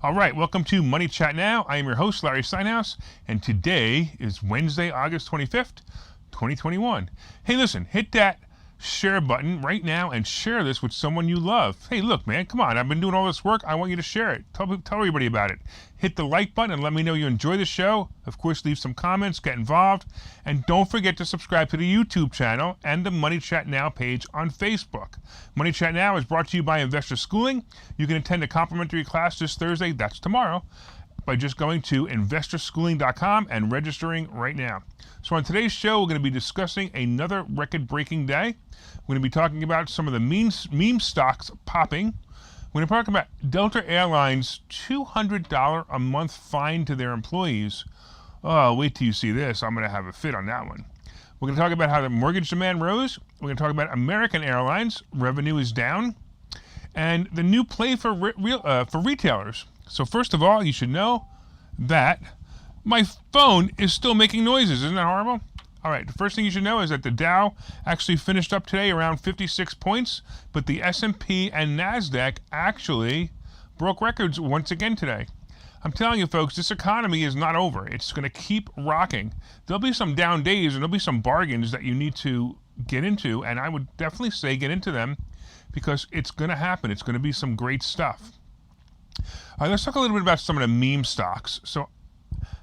All right, welcome to Money Chat Now. I am your host, Larry Steinhouse, and today is Wednesday, August 25th, 2021. Hey, listen, hit that share button right now and share this with someone you love. Hey, look, man, come on. I've been doing all this work. I want you to share it. Tell everybody about it. Hit the like button and let me know you enjoy the show. Of course, leave some comments, get involved, and don't forget to subscribe to the YouTube channel and the Money Chat Now page on Facebook. Money Chat Now is brought to you by Investor Schooling. You can attend a complimentary class this Thursday, that's tomorrow, by just going to investorschooling.com and registering right now. So on today's show, we're going to be discussing another record-breaking day. We're going to be talking about some of the meme stocks popping. We're going to talk about Delta Airlines' $200 a month fine to their employees. Oh, wait till you see this. I'm going to have a fit on that one. We're going to talk about how the mortgage demand rose. We're going to talk about American Airlines. Revenue is down. And the new play for retailers. So first of all, you should know that my phone is still making noises. Isn't that horrible? All right, the first thing you should know is that the Dow actually finished up today around 56 points, but the S&P and NASDAQ actually broke records once again today. I'm telling you, folks, this economy is not over. It's going to keep rocking. There'll be some down days and there'll be some bargains that you need to get into, and I would definitely say get into them because it's going to happen. It's going to be some great stuff. All right, let's talk a little bit about some of the meme stocks. So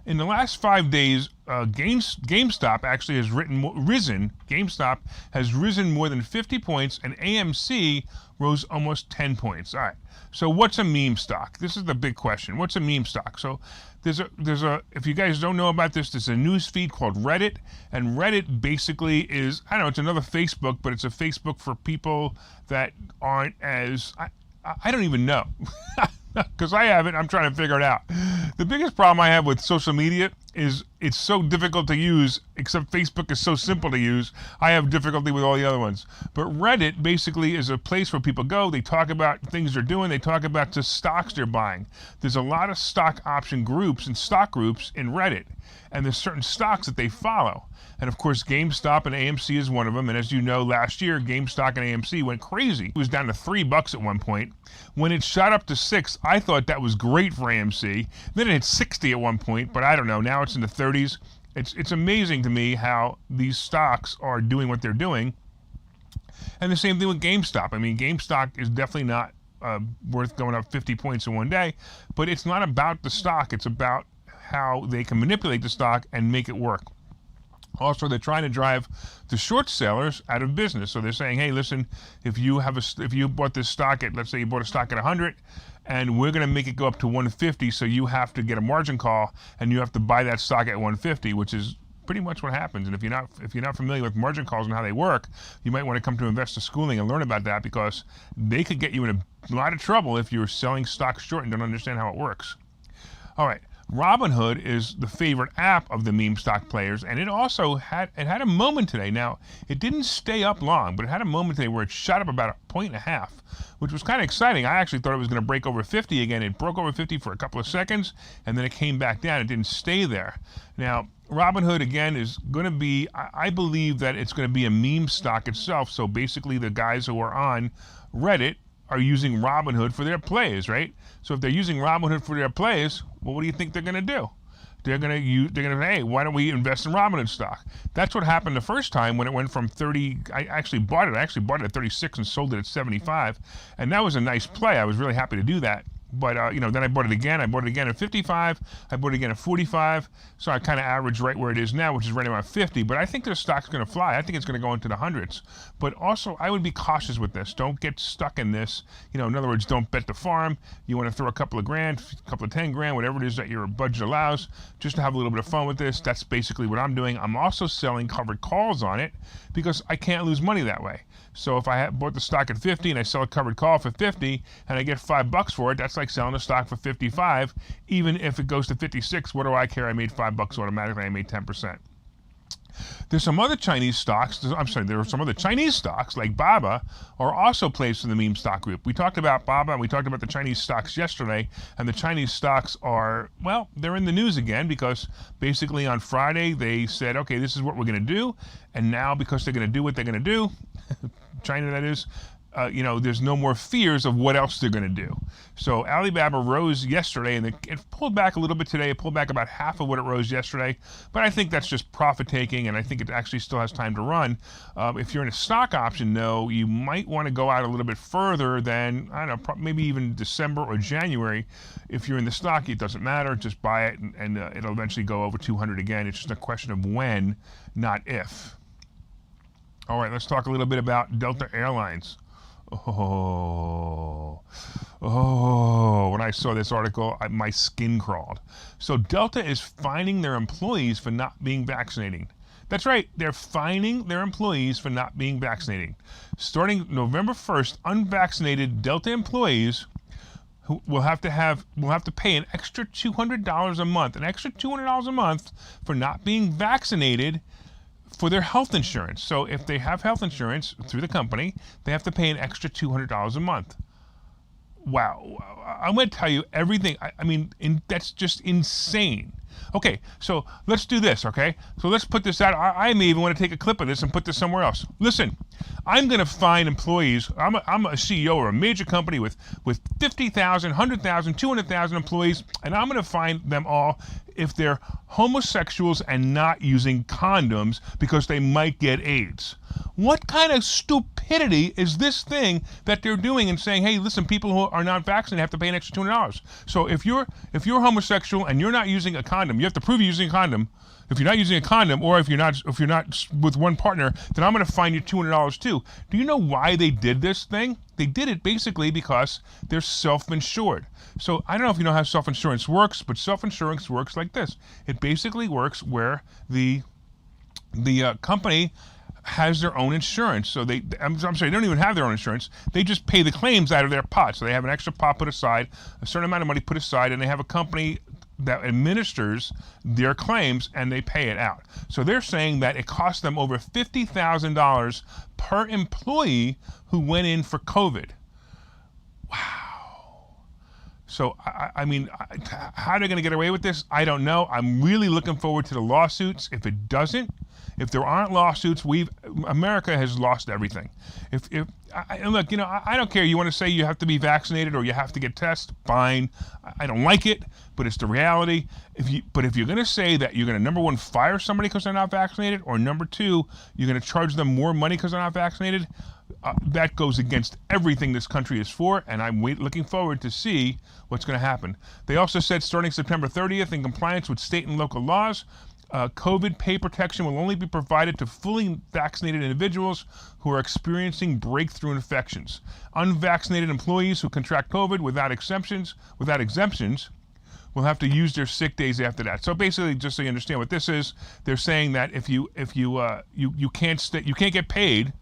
in the last 5 days, GameStop actually has risen. GameStop has risen more than 50 points, and AMC rose almost 10 points. All right. So what's a meme stock? This is the big question. What's a meme stock? So there's a if you guys don't know about this, there's a news feed called Reddit, and Reddit basically is, I don't know, it's another Facebook, but it's a Facebook for people that aren't as, I don't even know. Because I haven't, I'm trying to figure it out. The biggest problem I have with social media is it's so difficult to use, except Facebook is so simple to use. I have difficulty with all the other ones. But Reddit basically is a place where people go, they talk about things they're doing, they talk about the stocks they're buying. There's a lot of stock option groups and stock groups in Reddit, and there's certain stocks that they follow. And of course, GameStop and AMC is one of them. And as you know, last year, GameStop and AMC went crazy. It was down to $3 at one point. When it shot up to $6, I thought that was great for AMC. Then it hit 60 at one point, but I don't know. Now it's in the 30s. It's amazing to me how these stocks are doing what they're doing. And the same thing with GameStop. I mean, GameStop is definitely not worth going up 50 points in one day, but it's not about the stock. It's about how they can manipulate the stock and make it work. Also, they're trying to drive the short sellers out of business. So they're saying, hey, listen, if you bought this stock at, let's say you bought a stock at 100, and we're going to make it go up to 150, so you have to get a margin call, and you have to buy that stock at 150, which is pretty much what happens. And if you're not familiar with margin calls and how they work, you might want to come to Investor Schooling and learn about that, because they could get you in a lot of trouble if you're selling stocks short and don't understand how it works. All right. Robinhood is the favorite app of the meme stock players, and it also had a moment today. Now, it didn't stay up long, but it had a moment today where it shot up about 1.5 points, which was kind of exciting. I actually thought it was going to break over 50 again. It broke over 50 for a couple of seconds, and then it came back down. It didn't stay there. Now, Robinhood, again, is going to be, I believe that it's going to be a meme stock itself. So basically, the guys who are on Reddit are using Robinhood for their plays, right? So if they're using Robinhood for their plays, well, what do you think they're going to do? They're going to say, hey, why don't we invest in Robinhood stock? That's what happened the first time when it went from 30. I actually bought it at 36 and sold it at 75, and that was a nice play. I was really happy to do that. But, then I bought it again. I bought it again at 55. I bought it again at 45. So I kind of averaged right where it is now, which is right around 50. But I think the stock's going to fly. I think it's going to go into the hundreds. But also, I would be cautious with this. Don't get stuck in this. In other words, don't bet the farm. You want to throw a couple of grand, a couple of 10 grand, whatever it is that your budget allows, just to have a little bit of fun with this. That's basically what I'm doing. I'm also selling covered calls on it because I can't lose money that way. So if I bought the stock at 50 and I sell a covered call for 50 and I get $5 for it, that's like selling a stock for 55. Even if it goes to 56, what do I care? I made $5 automatically. I made 10%. There's some other Chinese stocks, there are some other Chinese stocks like BABA are also placed in the meme stock group. We talked about BABA and we talked about the Chinese stocks yesterday, and the Chinese stocks are, well, they're in the news again because basically on Friday they said, okay, this is what we're going to do, and now because they're going to do what they're going to do, China that is, there's no more fears of what else they're going to do. So Alibaba rose yesterday, and it pulled back a little bit today. It pulled back about half of what it rose yesterday, but I think that's just profit taking, and I think it actually still has time to run. If you're in a stock option, though, you might want to go out a little bit further than, I don't know, maybe even December or January. If you're in the stock, it doesn't matter. Just buy it, and it'll eventually go over 200 again. It's just a question of when, not if. All right, let's talk a little bit about Delta Airlines. When I saw this article, my skin crawled. So Delta is fining their employees for not being vaccinating. That's right, they're fining their employees for not being vaccinating. Starting November 1st, unvaccinated Delta employees who will have to pay an extra $200 a month, for not being vaccinated for their health insurance. So if they have health insurance through the company, they have to pay an extra $200 a month. Wow. I'm going to tell you everything. That's just insane. Okay, so let's do this, okay? So let's put this out. I may even want to take a clip of this and put this somewhere else. Listen, I'm going to find employees. I'm a CEO of a major company with 50,000, 100,000, 200,000 employees, and I'm going to find them all if they're homosexuals and not using condoms because they might get AIDS. What kind of stupidity is this thing that they're doing and saying, hey, listen, people who are not vaccinated have to pay an extra $200. So if you're homosexual and you're not using a condom, you have to prove you're using a condom. If you're not using a condom, or if you're not with one partner, then I'm going to fine you $200 too. Do you know why they did this thing? They did it basically because they're self-insured. So I don't know if you know how self-insurance works, but self-insurance works like this. It basically works where the company has their own insurance. So they don't even have their own insurance. They just pay the claims out of their pot. So they have an extra pot put aside, a certain amount of money put aside, and they have a company that administers their claims, and they pay it out. So they're saying that it cost them over $50,000 per employee who went in for COVID. Wow. So, how are they going to get away with this? I don't know. I'm really looking forward to the lawsuits. If there aren't lawsuits, America has lost everything. I don't care. You want to say you have to be vaccinated or you have to get tested, fine. I don't like it, but it's the reality. But if you're going to say that you're going to, number one, fire somebody because they're not vaccinated, or number two, you're going to charge them more money because they're not vaccinated, that goes against everything this country is for, and I'm looking forward to see what's going to happen. They also said starting September 30th, in compliance with state and local laws, COVID pay protection will only be provided to fully vaccinated individuals who are experiencing breakthrough infections. Unvaccinated employees who contract COVID without exemptions will have to use their sick days after that. So basically, just so you understand what this is, they're saying that if you can't get paid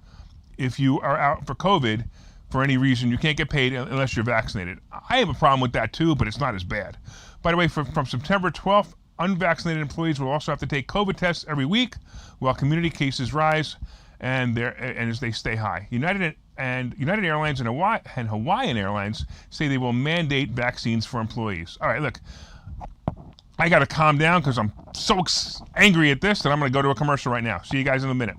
if you are out for COVID for any reason. You can't get paid unless you're vaccinated. I have a problem with that too, but it's not as bad. By the way, from September 12th, unvaccinated employees will also have to take COVID tests every week while community cases rise and as they stay high. United Airlines and Hawaiian Airlines say they will mandate vaccines for employees. All right, look, I got to calm down because I'm so angry at this that I'm going to go to a commercial right now. See you guys in a minute.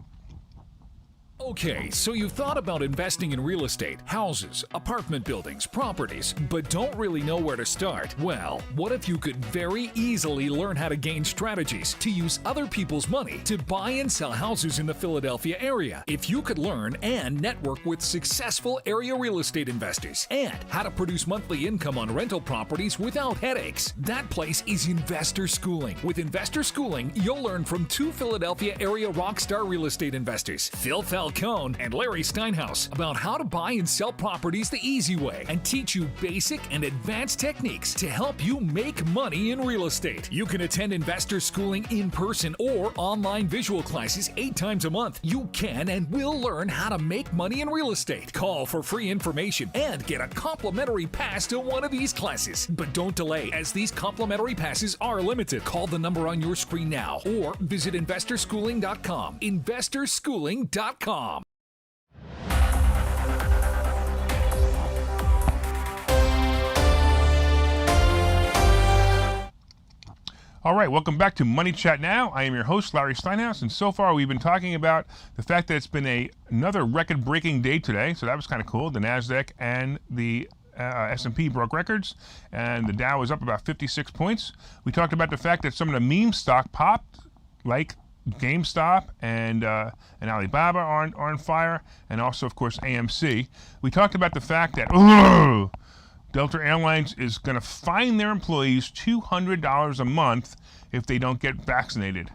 Okay, so you've thought about investing in real estate, houses, apartment buildings, properties, but don't really know where to start? Well, what if you could very easily learn how to gain strategies to use other people's money to buy and sell houses in the Philadelphia area? If you could learn and network with successful area real estate investors and how to produce monthly income on rental properties without headaches, that place is Investor Schooling. With Investor Schooling, you'll learn from two Philadelphia area rockstar real estate investors, Phil Falcone and Larry Steinhouse, about how to buy and sell properties the easy way and teach you basic and advanced techniques to help you make money in real estate. You can attend Investor Schooling in person or online visual classes 8 times a month. You can and will learn how to make money in real estate. Call for free information and get a complimentary pass to one of these classes. But don't delay, as these complimentary passes are limited. Call the number on your screen now or visit investorschooling.com. investorschooling.com. All right, welcome back to Money Chat Now. I am your host, Larry Steinhouse, and so far we've been talking about the fact that it's been another record-breaking day today, so that was kind of cool. The NASDAQ and the S&P broke records, and the Dow was up about 56 points. We talked about the fact that some of the meme stock popped, like GameStop and Alibaba are on fire, and also, of course, AMC. We talked about the fact that Delta Airlines is going to fine their employees $200 a month if they don't get vaccinated.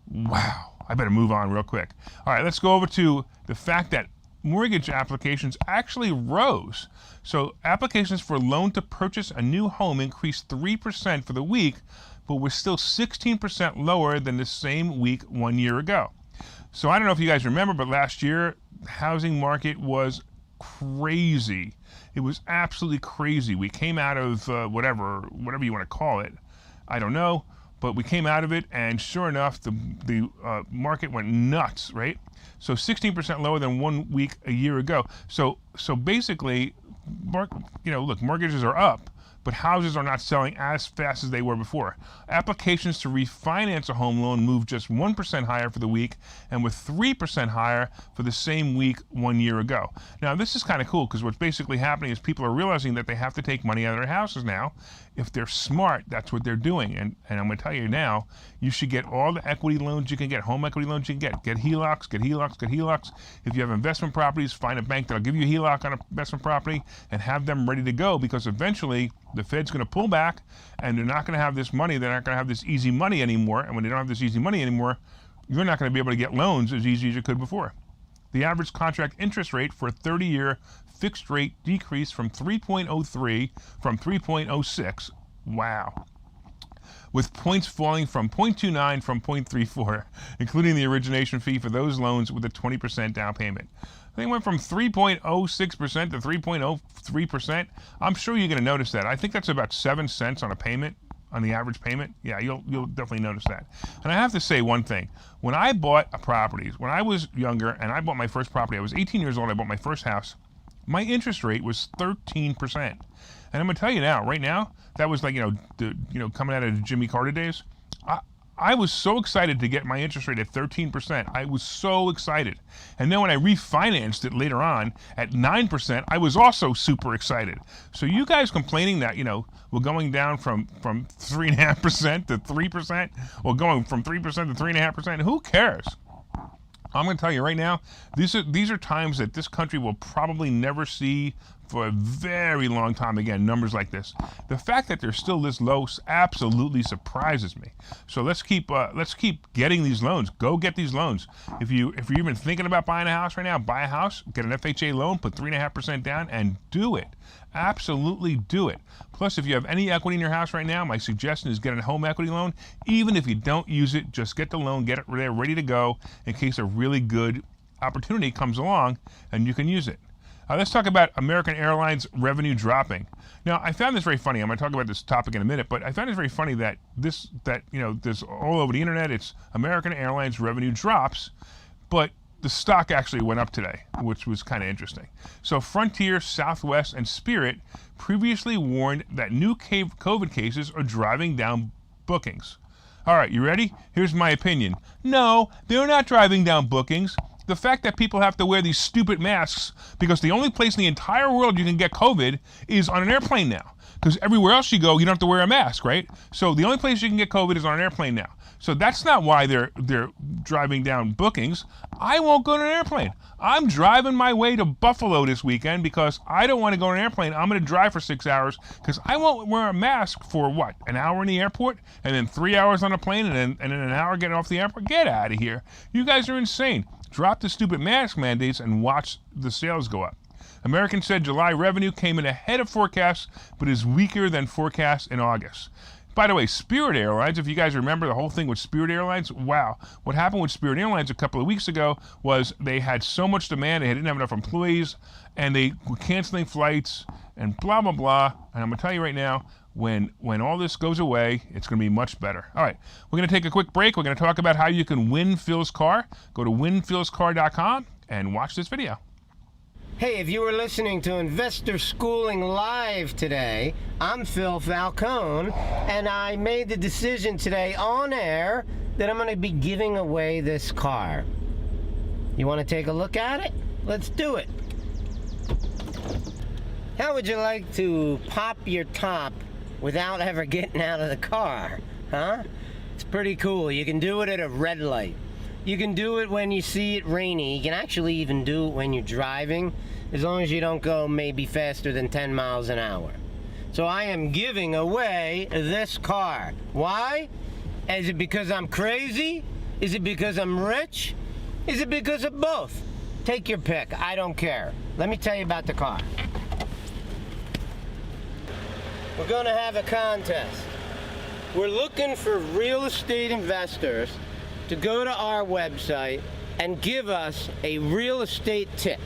Wow, I better move on real quick. All right, let's go over to the fact that mortgage applications actually rose. So applications for loan to purchase a new home increased 3% for the week, but was still 16% lower than the same week 1 year ago. So I don't know if you guys remember, but last year, the housing market was crazy. It was absolutely crazy. We came out of whatever you want to call it. I don't know, but we came out of it, and sure enough, the market went nuts, right? So 16% lower than 1 week a year ago. So basically, look, mortgages are up, but houses are not selling as fast as they were before. Applications to refinance a home loan moved just 1% higher for the week and were 3% higher for the same week 1 year ago. Now, this is kind of cool because what's basically happening is people are realizing that they have to take money out of their houses now. If they're smart, that's what they're doing. And I'm going to tell you now, you should get all the equity loans you can get, home equity loans you can get. Get HELOCs, get HELOCs, get HELOCs. If you have investment properties, find a bank that'll give you a HELOC on an investment property and have them ready to go, because eventually the Fed's going to pull back and they're not going to have this money. They're not going to have this easy money anymore. And when they don't have this easy money anymore, you're not going to be able to get loans as easy as you could before. The average contract interest rate for a 30-year fixed rate decreased from 3.03 from 3.06. Wow. With points falling from 0.29 from 0.34, including the origination fee for those loans with a 20% down payment. They went from 3.06% to 3.03%. I'm sure you're going to notice that. I think that's about 7 cents on a payment, on the average payment. Yeah, you'll definitely notice that. And I have to say one thing. When I bought a property, when I was younger and I bought my first property, I was 18 years old, I bought my first house, my interest rate was 13%. And I'm going to tell you now, right now, that was like, coming out of the Jimmy Carter days. I was so excited to get my interest rate at 13%. I was so excited. And then when I refinanced it later on at 9%, I was also super excited. So you guys complaining that, we're going down from 3.5% to 3%, or going from 3% to 3.5%, who cares? I'm going to tell you right now, these are times that this country will probably never see for a very long time again, numbers like this. The fact that they're still this low absolutely surprises me. So let's keep getting these loans. Go get these loans. If you're even thinking about buying a house right now, buy a house, get an FHA loan, put 3.5% down, and do it. Absolutely do it. Plus, if you have any equity in your house right now, my suggestion is get a home equity loan. Even if you don't use it, just get the loan, get it there ready to go in case a really good opportunity comes along and you can use it. Let's talk about American Airlines revenue dropping. Now, I found this very funny. I'm going to talk about this topic in a minute, but I found it very funny that this all over the internet, it's American Airlines revenue drops, but the stock actually went up today, which was kind of interesting. So Frontier, Southwest, and Spirit previously warned that new COVID cases are driving down bookings. All right, you ready? Here's my opinion. No, they're not driving down bookings. The fact that people have to wear these stupid masks because the only place in the entire world you can get COVID is on an airplane now. Because everywhere else you go, you don't have to wear a mask, right? So the only place you can get COVID is on an airplane now. So that's not why they're driving down bookings. I won't go to an airplane. I'm driving my way to Buffalo this weekend because I don't want to go on an airplane. I'm going to drive for 6 hours because I won't wear a mask for what? An hour in the airport and then 3 hours on a plane and then an hour getting off the airport? Get out of here. You guys are insane. Drop the stupid mask mandates and watch the sales go up. American said July revenue came in ahead of forecasts, but is weaker than forecasts in August. By the way, Spirit Airlines, if you guys remember the whole thing with Spirit Airlines, wow. What happened with Spirit Airlines a couple of weeks ago was they had so much demand, they didn't have enough employees, and they were canceling flights and blah, blah, blah. And I'm going to tell you right now, when all this goes away, it's going to be much better. All right, we're going to take a quick break. We're going to talk about how you can win Phil's car. Go to winphilscar.com and watch this video. Hey, if you were listening to Investor Schooling Live today, I'm Phil Falcone, and I made the decision today on air that I'm going to be giving away this car. You want to take a look at it? Let's do it. How would you like to pop your top without ever getting out of the car? Huh? It's pretty cool. You can do it at a red light. You can do it when you see it rainy. You can actually even do it when you're driving, as long as you don't go maybe faster than 10 miles an hour. So I am giving away this car. Why? Is it because I'm crazy? Is it because I'm rich? Is it because of both? Take your pick. I don't care. Let me tell you about the car. We're going to have a contest. We're looking for real estate investors to go to our website and give us a real estate tip.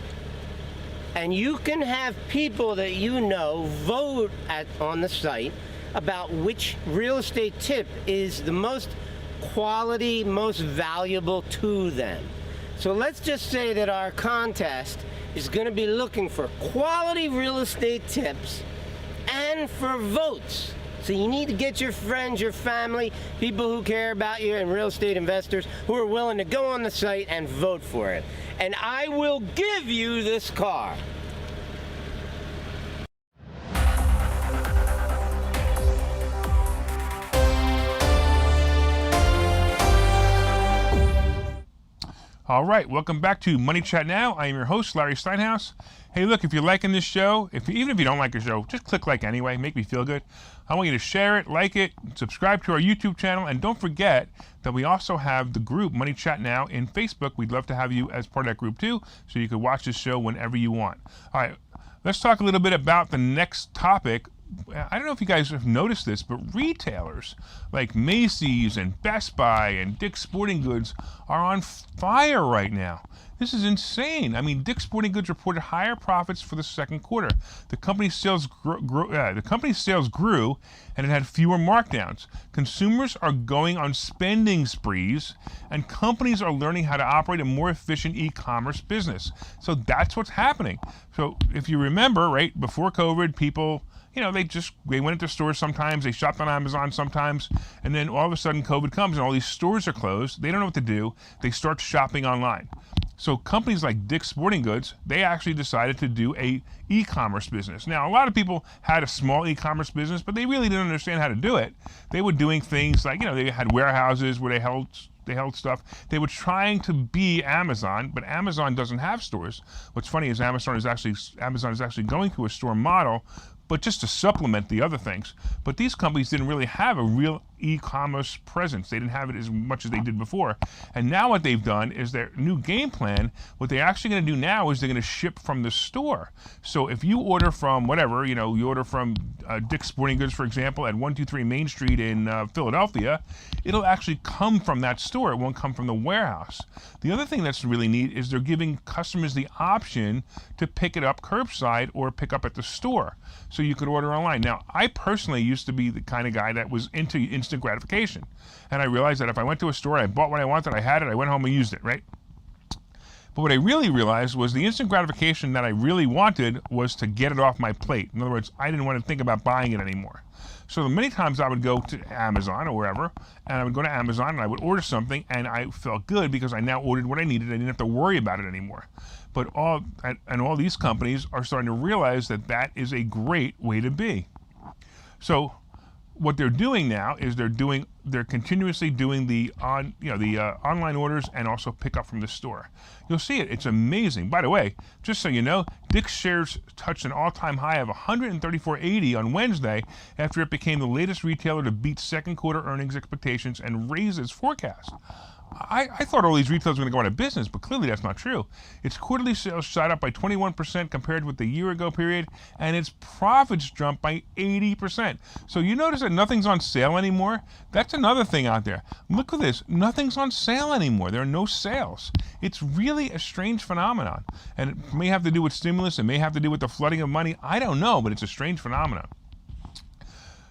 And you can have people that you know vote on the site about which real estate tip is the most quality, most valuable to them. So let's just say that our contest is going to be looking for quality real estate tips and for votes. So you need to get your friends, your family, people who care about you, and real estate investors who are willing to go on the site and vote for it. And I will give you this car. All right, welcome back to Money Chat Now. I am your host, Larry Steinhouse. Hey, look, if you're liking this show, even if you don't like the show, just click like anyway, make me feel good. I want you to share it, like it, subscribe to our YouTube channel, and don't forget that we also have the group Money Chat Now in Facebook. We'd love to have you as part of that group too, so you can watch this show whenever you want. All right, let's talk a little bit about the next topic. I don't know if you guys have noticed this, but retailers like Macy's and Best Buy and Dick's Sporting Goods are on fire right now. This is insane. I mean, Dick's Sporting Goods reported higher profits for the second quarter. The company's sales grew, and it had fewer markdowns. Consumers are going on spending sprees, and companies are learning how to operate a more efficient e-commerce business. So that's what's happening. So if you remember, right, before COVID, people, they went into stores sometimes, they shopped on Amazon sometimes, and then all of a sudden COVID comes and all these stores are closed. They don't know what to do. They start shopping online. So companies like Dick's Sporting Goods, they actually decided to do a e-commerce business. Now, a lot of people had a small e-commerce business, but they really didn't understand how to do it. They were doing things like, they had warehouses where they held stuff. They were trying to be Amazon, but Amazon doesn't have stores. What's funny is Amazon is actually going to a store model, but just to supplement the other things. But these companies didn't really have a real e-commerce presence. They didn't have it as much as they did before. And now what they've done is their new game plan, what they're actually going to do now is they're going to ship from the store. So if you order from whatever, you order from Dick's Sporting Goods, for example, at 123 Main Street in Philadelphia, it'll actually come from that store. It won't come from the warehouse. The other thing that's really neat is they're giving customers the option to pick it up curbside or pick up at the store. So you could order online. Now, I personally used to be the kind of guy that was into instant gratification. And I realized that if I went to a store, I bought what I wanted, I had it, I went home and used it, right? But what I really realized was the instant gratification that I really wanted was to get it off my plate. In other words, I didn't want to think about buying it anymore. So many times I would go to Amazon or wherever, and I would go to Amazon and I would order something, and I felt good because I now ordered what I needed. I didn't have to worry about it anymore. But all these companies are starting to realize that that is a great way to be. So what they're doing now is they're continuously doing the online orders and also pick up from the store. You'll see it. It's amazing. By the way, just so you know, Dick's shares touched an all-time high of $134.80 on Wednesday after it became the latest retailer to beat second quarter earnings expectations and raise its forecast. I thought all these retailers were going to go out of business, but clearly that's not true. Its quarterly sales shot up by 21% compared with the year-ago period, and its profits jumped by 80%. So you notice that nothing's on sale anymore? That's another thing out there. Look at this. Nothing's on sale anymore. There are no sales. It's really a strange phenomenon. And it may have to do with stimulus. It may have to do with the flooding of money. I don't know, but it's a strange phenomenon.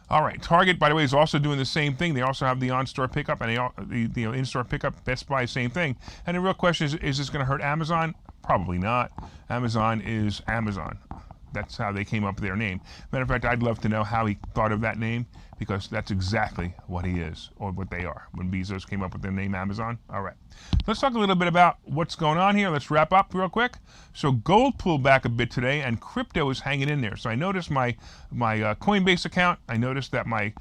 All right, Target, by the way, is also doing the same thing. They also have the on-store pickup and the in-store pickup. Best Buy, same thing. And the real question is this going to hurt Amazon? Probably not. Amazon is Amazon. That's how they came up with their name. Matter of fact, I'd love to know how he thought of that name, because that's exactly what he is, or what they are, when Bezos came up with their name Amazon. All right. Let's talk a little bit about what's going on here. Let's wrap up real quick. So gold pulled back a bit today, and crypto is hanging in there. So I noticed my Coinbase account, I noticed that my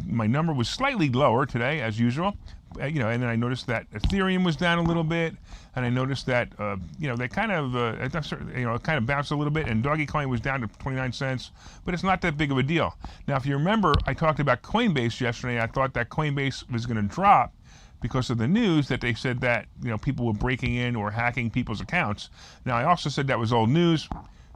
number was slightly lower today, as usual. And then I noticed that Ethereum was down a little bit, and I noticed that they kind of it kind of bounced a little bit, and Dogecoin was down to 29 cents, but it's not that big of a deal. Now, if you remember, I talked about Coinbase yesterday. I thought that Coinbase was going to drop because of the news that they said that people were breaking in or hacking people's accounts. Now, I also said that was old news.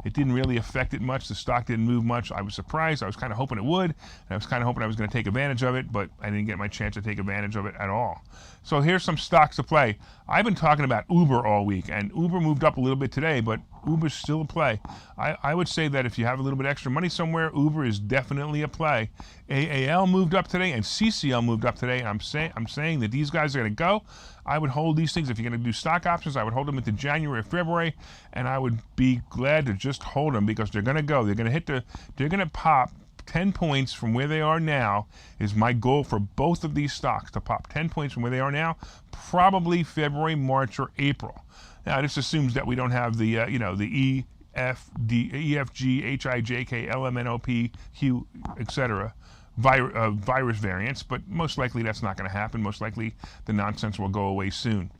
It didn't really affect it much. The stock didn't move much. I was surprised. I was kind of hoping it would. And I was kind of hoping I was going to take advantage of it, but I didn't get my chance to take advantage of it at all. So here's some stocks to play. I've been talking about Uber all week, and Uber moved up a little bit today, but Uber's still a play. I would say that if you have a little bit extra money somewhere, Uber is definitely a play. AAL moved up today, and CCL moved up today. And I'm saying that these guys are going to go. I would hold these things. If you're going to do stock options, I would hold them into January or February, and I would be glad to just hold them, because they're going to go. They're going to pop 10 points from where they are now is my goal for both of these stocks, to pop 10 points from where they are now, probably February, March, or April. Now, this assumes that we don't have the the EFG, HIJK, LMNOP, Q, etc. Virus variants, but most likely that's not going to happen. Most likely the nonsense will go away soon.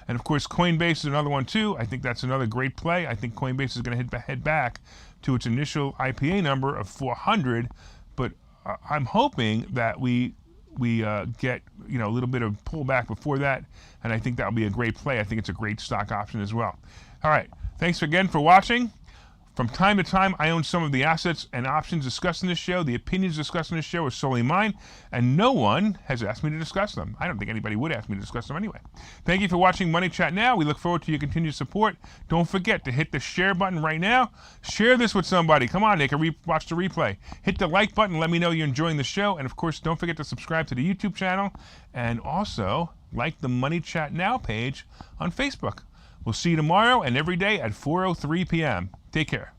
And of course, Coinbase is another one too. I think that's another great play. I think Coinbase is going to head back to its initial IPA number of 400, but I'm hoping that we get a little bit of pullback before that, and I think that'll be a great play. I think it's a great stock option as well. All right, thanks again for watching. From time to time, I own some of the assets and options discussed in this show. The opinions discussed in this show are solely mine, and no one has asked me to discuss them. I don't think anybody would ask me to discuss them anyway. Thank you for watching Money Chat Now. We look forward to your continued support. Don't forget to hit the share button right now. Share this with somebody. Come on, they can watch the replay. Hit the like button. Let me know you're enjoying the show. And of course, don't forget to subscribe to the YouTube channel, and also like the Money Chat Now page on Facebook. We'll see you tomorrow and every day at 4:03 p.m. Take care.